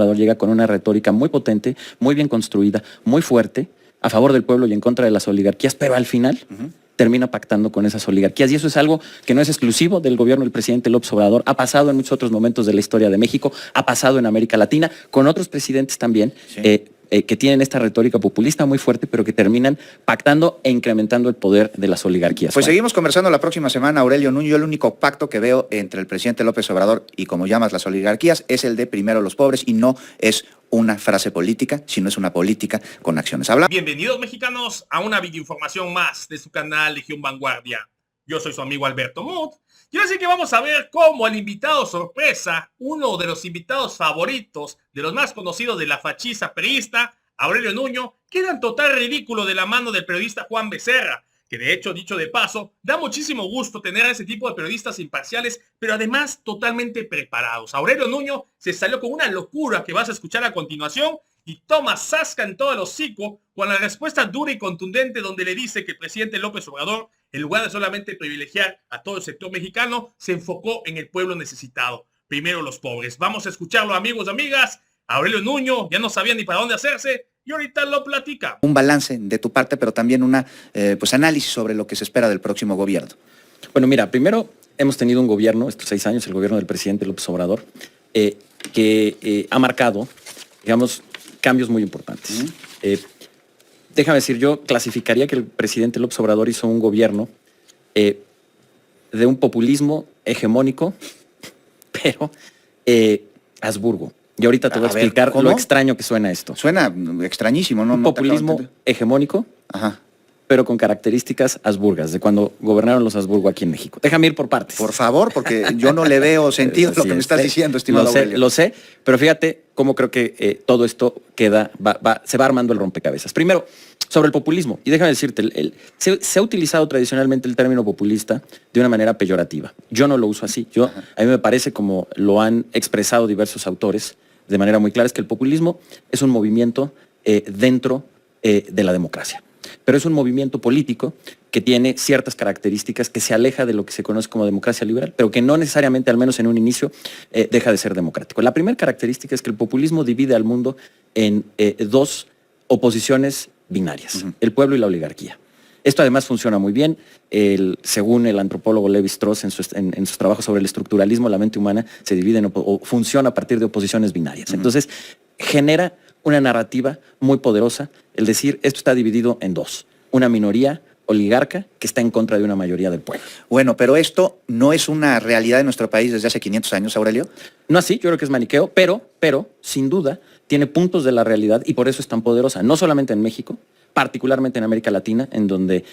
Obrador llega con una retórica muy potente, muy bien construida, muy fuerte, a favor del pueblo y en contra de las oligarquías, pero al final termina pactando con esas oligarquías. Y eso es algo que no es exclusivo del gobierno del presidente López Obrador, ha pasado en muchos otros momentos de la historia de México, ha pasado en América Latina, con otros presidentes también, que tienen esta retórica populista muy fuerte, pero que terminan pactando e incrementando el poder de las oligarquías. Pues seguimos conversando la próxima semana, Aurelio Nuño. Yo el único pacto que veo entre el presidente López Obrador y, como llamas, las oligarquías, es el de primero los pobres, y no es una frase política, sino es una política con acciones. Bienvenidos, mexicanos, a una videoinformación más de su canal Legión Vanguardia. Yo soy su amigo Alberto Muth. Y así que vamos a ver cómo el invitado sorpresa, uno de los invitados favoritos, de los más conocidos de la fachiza priista, Aurelio Nuño, queda en total ridículo de la mano del periodista Juan Becerra, que de hecho, dicho de paso, da muchísimo gusto tener a ese tipo de periodistas imparciales, pero además totalmente preparados. Aurelio Nuño se salió con una locura que vas a escuchar a continuación y toma zasca en todo el hocico con la respuesta dura y contundente donde le dice que el presidente López Obrador, en lugar de solamente privilegiar a todo el sector mexicano, se enfocó en el pueblo necesitado. Primero los pobres. Vamos a escucharlo, amigos y amigas. Aurelio Nuño ya no sabía ni para dónde hacerse y ahorita lo platica. Un balance de tu parte, pero también una análisis sobre lo que se espera del próximo gobierno. Bueno, mira, primero hemos tenido un gobierno, estos 6 años, el gobierno del presidente López Obrador, que ha marcado, digamos, cambios muy importantes. Déjame decir, yo clasificaría que el presidente López Obrador hizo un gobierno de un populismo hegemónico, pero Habsburgo. Y ahorita te voy a explicar lo extraño que suena esto. Suena extrañísimo, ¿no? Un populismo hegemónico, pero con características habsburgas, de cuando gobernaron los Habsburgo aquí en México. Déjame ir por partes. Por favor, porque yo no le veo sentido a lo que me estás diciendo, estimado Aurelio. Lo sé, pero fíjate cómo creo que todo esto se va armando el rompecabezas. Primero, sobre el populismo. Y déjame decirte, se ha utilizado tradicionalmente el término populista de una manera peyorativa. Yo no lo uso así. A mí me parece, como lo han expresado diversos autores de manera muy clara, es que el populismo es un movimiento dentro de la democracia. Pero es un movimiento político que tiene ciertas características, que se aleja de lo que se conoce como democracia liberal, pero que no necesariamente, al menos en un inicio, deja de ser democrático. La primera característica es que el populismo divide al mundo en dos oposiciones binarias, el pueblo y la oligarquía. Esto además funciona muy bien. Según el antropólogo Levi Strauss en sus trabajos sobre el estructuralismo, la mente humana se divide o funciona a partir de oposiciones binarias. Entonces, genera una narrativa muy poderosa, el decir, esto está dividido en dos. Una minoría oligarca que está en contra de una mayoría del pueblo. Bueno, pero esto no es una realidad de nuestro país desde hace 500 años, Aurelio. No así, yo creo que es maniqueo, pero sin duda tiene puntos de la realidad y por eso es tan poderosa, no solamente en México, particularmente en América Latina, en donde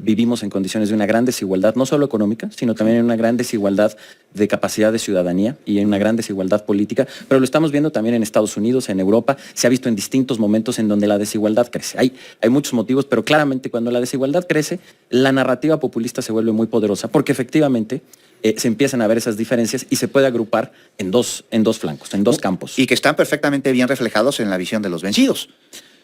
vivimos en condiciones de una gran desigualdad, no solo económica, sino también en una gran desigualdad de capacidad de ciudadanía y en una gran desigualdad política, pero lo estamos viendo también en Estados Unidos, en Europa, se ha visto en distintos momentos en donde la desigualdad crece. Hay muchos motivos, pero claramente cuando la desigualdad crece, la narrativa populista se vuelve muy poderosa, porque efectivamente se empiezan a ver esas diferencias y se puede agrupar en dos flancos, en dos campos. Y que están perfectamente bien reflejados en la visión de los vencidos.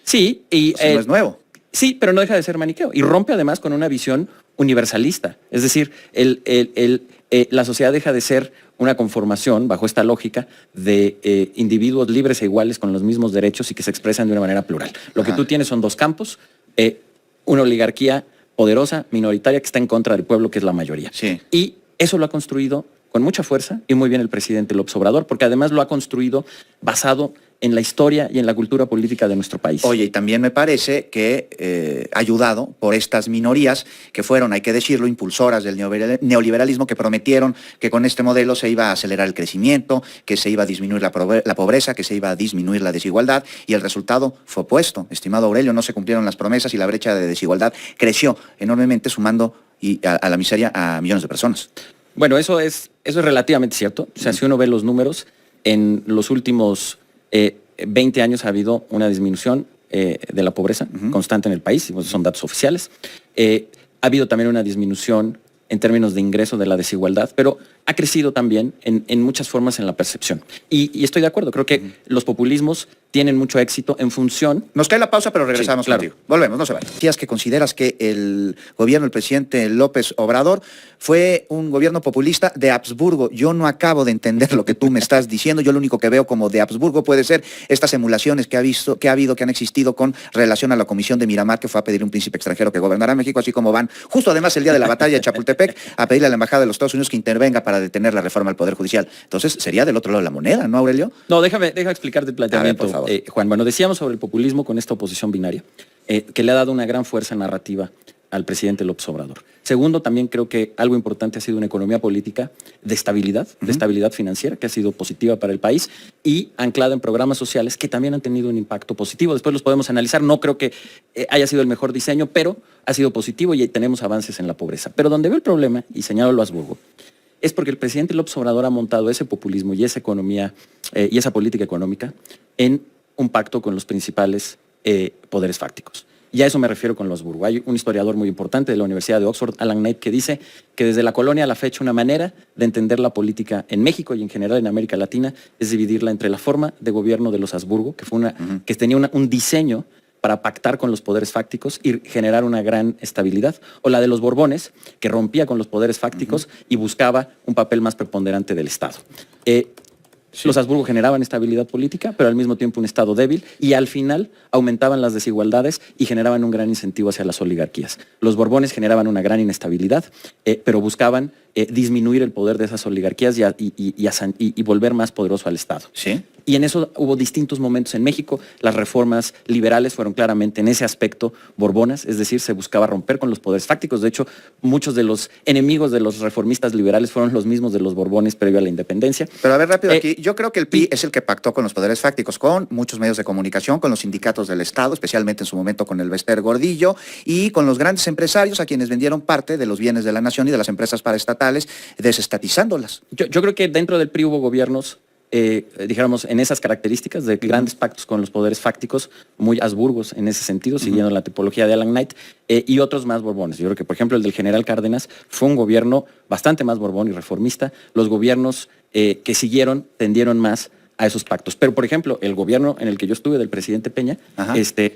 Sí, y no es nuevo. Sí, pero no deja de ser maniqueo. Y rompe además con una visión universalista. Es decir, la sociedad deja de ser una conformación, bajo esta lógica, de individuos libres e iguales con los mismos derechos y que se expresan de una manera plural. Lo que tú tienes son dos campos, una oligarquía poderosa, minoritaria, que está en contra del pueblo, que es la mayoría. Sí. Y eso lo ha construido con mucha fuerza y muy bien el presidente López Obrador, porque además lo ha construido basado en la historia y en la cultura política de nuestro país. Oye, y también me parece que ayudado por estas minorías que fueron, hay que decirlo, impulsoras del neoliberalismo, que prometieron que con este modelo se iba a acelerar el crecimiento, que se iba a disminuir la pobreza, que se iba a disminuir la desigualdad, y el resultado fue opuesto. Estimado Aurelio, no se cumplieron las promesas y la brecha de desigualdad creció enormemente, sumando a la miseria a millones de personas. Bueno, eso es relativamente cierto. O sea, si uno ve los números, en los últimos 20 años ha habido una disminución de la pobreza constante en el país, son datos oficiales. Ha habido también una disminución en términos de ingreso de la desigualdad, pero ha crecido también en muchas formas en la percepción. Y estoy de acuerdo, creo que los populismos tienen mucho éxito en función... Nos cae la pausa, pero regresamos Sí, claro. contigo. Volvemos, no se vayan. Decías que consideras que el gobierno del presidente López Obrador fue un gobierno populista de Habsburgo. Yo no acabo de entender lo que tú me estás diciendo. Yo lo único que veo como de Habsburgo puede ser estas emulaciones que han existido con relación a la comisión de Miramar, que fue a pedir un príncipe extranjero que gobernara México, así como van justo además el día de la batalla de Chapultepec a pedirle a la embajada de los Estados Unidos que intervenga para detener la reforma al Poder Judicial. Entonces sería del otro lado de la moneda, ¿no, Aurelio? No, déjame explicarte el planteamiento, por favor. Juan. Bueno, decíamos sobre el populismo con esta oposición binaria, que le ha dado una gran fuerza narrativa al presidente López Obrador. Segundo, también creo que algo importante ha sido una economía política de estabilidad financiera, que ha sido positiva para el país y anclada en programas sociales que también han tenido un impacto positivo. Después los podemos analizar. No creo que haya sido el mejor diseño, pero ha sido positivo y tenemos avances en la pobreza. Pero donde veo el problema, y señalo lo Habsburgo, es porque el presidente López Obrador ha montado ese populismo y esa economía y esa política económica en un pacto con los principales poderes fácticos. Y a eso me refiero con los Habsburgo. Hay un historiador muy importante de la Universidad de Oxford, Alan Knight, que dice que desde la colonia a la fecha una manera de entender la política en México y en general en América Latina es dividirla entre la forma de gobierno de los Habsburgo, que fue que tenía un diseño para pactar con los poderes fácticos y generar una gran estabilidad, o la de los Borbones, que rompía con los poderes fácticos y buscaba un papel más preponderante del Estado. Los Habsburgo generaban estabilidad política, pero al mismo tiempo un Estado débil, y al final aumentaban las desigualdades y generaban un gran incentivo hacia las oligarquías. Los Borbones generaban una gran inestabilidad, pero buscaban disminuir el poder de esas oligarquías y volver más poderoso al Estado. Sí. Y en eso hubo distintos momentos en México. Las reformas liberales fueron claramente en ese aspecto borbonas, es decir, se buscaba romper con los poderes fácticos. De hecho, muchos de los enemigos de los reformistas liberales fueron los mismos de los Borbones previo a la independencia. Pero a ver, rápido aquí, yo creo que el PRI es el que pactó con los poderes fácticos, con muchos medios de comunicación, con los sindicatos del Estado, especialmente en su momento con el Bester Gordillo, y con los grandes empresarios a quienes vendieron parte de los bienes de la nación y de las empresas paraestatales, desestatizándolas. Yo creo que dentro del PRI hubo gobiernos dijéramos, en esas características de grandes pactos con los poderes fácticos, muy Habsburgos en ese sentido, siguiendo la tipología de Alan Knight, y otros más borbones. Yo creo que, por ejemplo, el del general Cárdenas fue un gobierno bastante más borbón y reformista. Los gobiernos que siguieron tendieron más a esos pactos. Pero, por ejemplo, el gobierno en el que yo estuve, del presidente Peña,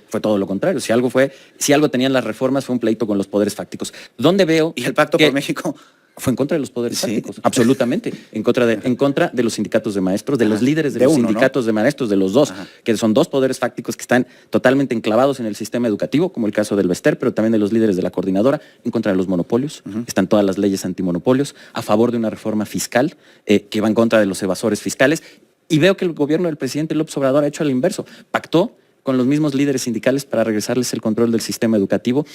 fue todo lo contrario. Si algo tenían las reformas, fue un pleito con los poderes fácticos. ¿Dónde veo? ¿Y el pacto por México? Fue en contra de los poderes fácticos, absolutamente. En contra de los sindicatos de maestros, de los líderes de los sindicatos de maestros, de los dos, que son dos poderes fácticos que están totalmente enclavados en el sistema educativo, como el caso del Bester, pero también de los líderes de la coordinadora, en contra de los monopolios. Están todas las leyes antimonopolios, a favor de una reforma fiscal que va en contra de los evasores fiscales. Y veo que el gobierno del presidente López Obrador ha hecho al inverso. Pactó con los mismos líderes sindicales para regresarles el control del sistema educativo.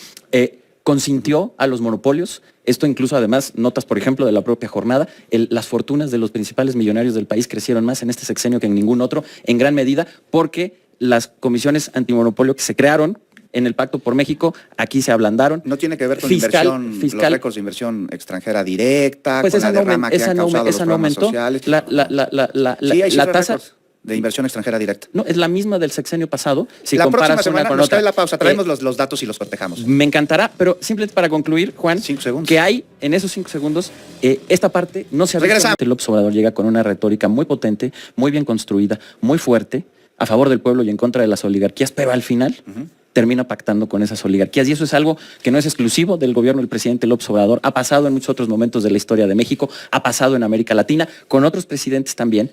Consintió a los monopolios. Esto incluso, además, notas, por ejemplo, de la propia jornada, las fortunas de los principales millonarios del país crecieron más en este sexenio que en ningún otro, en gran medida porque las comisiones antimonopolio que se crearon en el Pacto por México, aquí se ablandaron. ¿No tiene que ver con los récords de inversión extranjera directa, pues con la derrama que han causado los programas sociales? La tasa de inversión extranjera directa. No, es la misma del sexenio pasado. Si la comparas próxima semana una con nos otra. cae la pausa, traemos los datos y los cortejamos. Me encantará, pero simplemente para concluir, Juan, 5 segundos. Que hay en esos 5 segundos, esta parte no se ha visto. López Obrador llega con una retórica muy potente, muy bien construida, muy fuerte, a favor del pueblo y en contra de las oligarquías, pero al final termina pactando con esas oligarquías. Y eso es algo que no es exclusivo del gobierno del presidente López Obrador. Ha pasado en muchos otros momentos de la historia de México, ha pasado en América Latina, con otros presidentes también,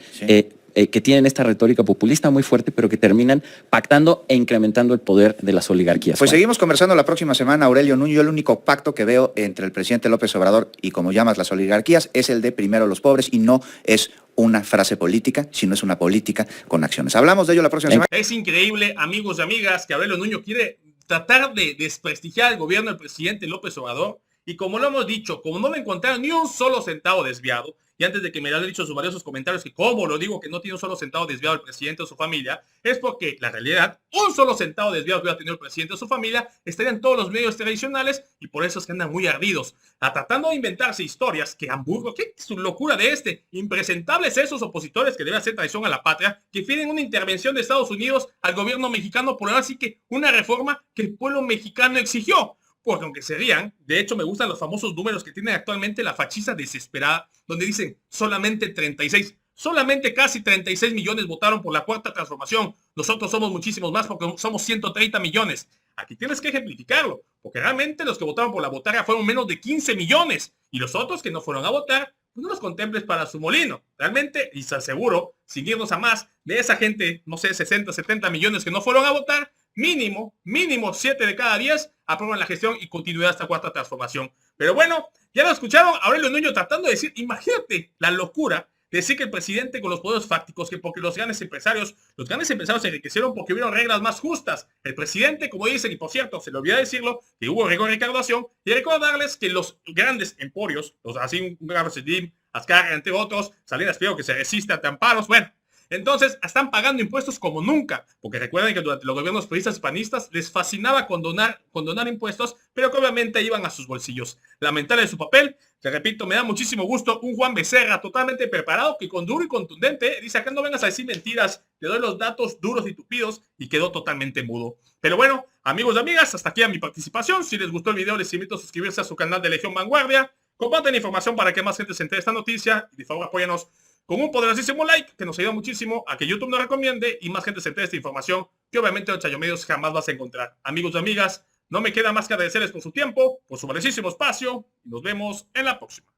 que tienen esta retórica populista muy fuerte, pero que terminan pactando e incrementando el poder de las oligarquías. Pues seguimos conversando la próxima semana, Aurelio Nuño. El único pacto que veo entre el presidente López Obrador y, como llamas, las oligarquías, es el de primero los pobres, y no es una frase política, sino es una política con acciones. Hablamos de ello la próxima semana. Es increíble, amigos y amigas, que Aurelio Nuño quiere tratar de desprestigiar el gobierno del presidente López Obrador, y como lo hemos dicho, como no le encontraron ni un solo centavo desviado, y antes de que me haya dicho sus valiosos comentarios que cómo lo digo que no tiene un solo centavo desviado el presidente o su familia, es porque la realidad, un solo centavo desviado que hubiera tenido el presidente o su familia, estarían todos los medios tradicionales, y por eso es que andan muy ardidos, tratando de inventarse historias que Hamburgo, qué su locura de impresentables esos opositores que deben hacer traición a la patria, que piden una intervención de Estados Unidos al gobierno mexicano por ahora sí que una reforma que el pueblo mexicano exigió. porque aunque se rían, de hecho me gustan los famosos números que tiene actualmente la fachiza desesperada, donde dicen solamente 36, solamente casi 36 millones votaron por la Cuarta Transformación. Nosotros somos muchísimos más porque somos 130 millones. Aquí tienes que ejemplificarlo, porque realmente los que votaron por la botarga fueron menos de 15 millones, y los otros que no fueron a votar, pues no los contemples para su molino. Realmente, y se aseguro, sin irnos a más, de esa gente, no sé, 60, 70 millones que no fueron a votar, mínimo 7 de cada 10 aprueban la gestión y continuidad esta Cuarta Transformación. Pero bueno, ya lo escucharon, Aurelio Nuño tratando de decir, imagínate la locura, decir que el presidente con los poderes fácticos, que porque los grandes empresarios se enriquecieron porque hubieron reglas más justas. El presidente, como dicen, y por cierto, se le olvida decirlo, que hubo rigor de recaudación, y recordarles que los grandes emporios, los así un Carlos Slim, Azcárraga, entre otros, Salinas Pliego, que se resiste ante amparos, bueno, entonces están pagando impuestos como nunca, porque recuerden que durante los gobiernos priistas y panistas les fascinaba condonar impuestos, pero que obviamente iban a sus bolsillos. Lamentable su papel, te repito, me da muchísimo gusto un Juan Becerra totalmente preparado, que con duro y contundente dice, acá no vengas a decir mentiras, te doy los datos duros y tupidos, y quedó totalmente mudo. Pero bueno, amigos y amigas, hasta aquí a mi participación. Si les gustó el video, les invito a suscribirse a su canal de Legión Vanguardia, compartan información para que más gente se entere de esta noticia, y de favor apóyanos con un poderosísimo like, que nos ayuda muchísimo a que YouTube nos recomiende y más gente se entere de esta información que obviamente en Chayo Medios jamás vas a encontrar. Amigos y amigas, no me queda más que agradecerles por su tiempo, por su valiosísimo espacio, y nos vemos en la próxima.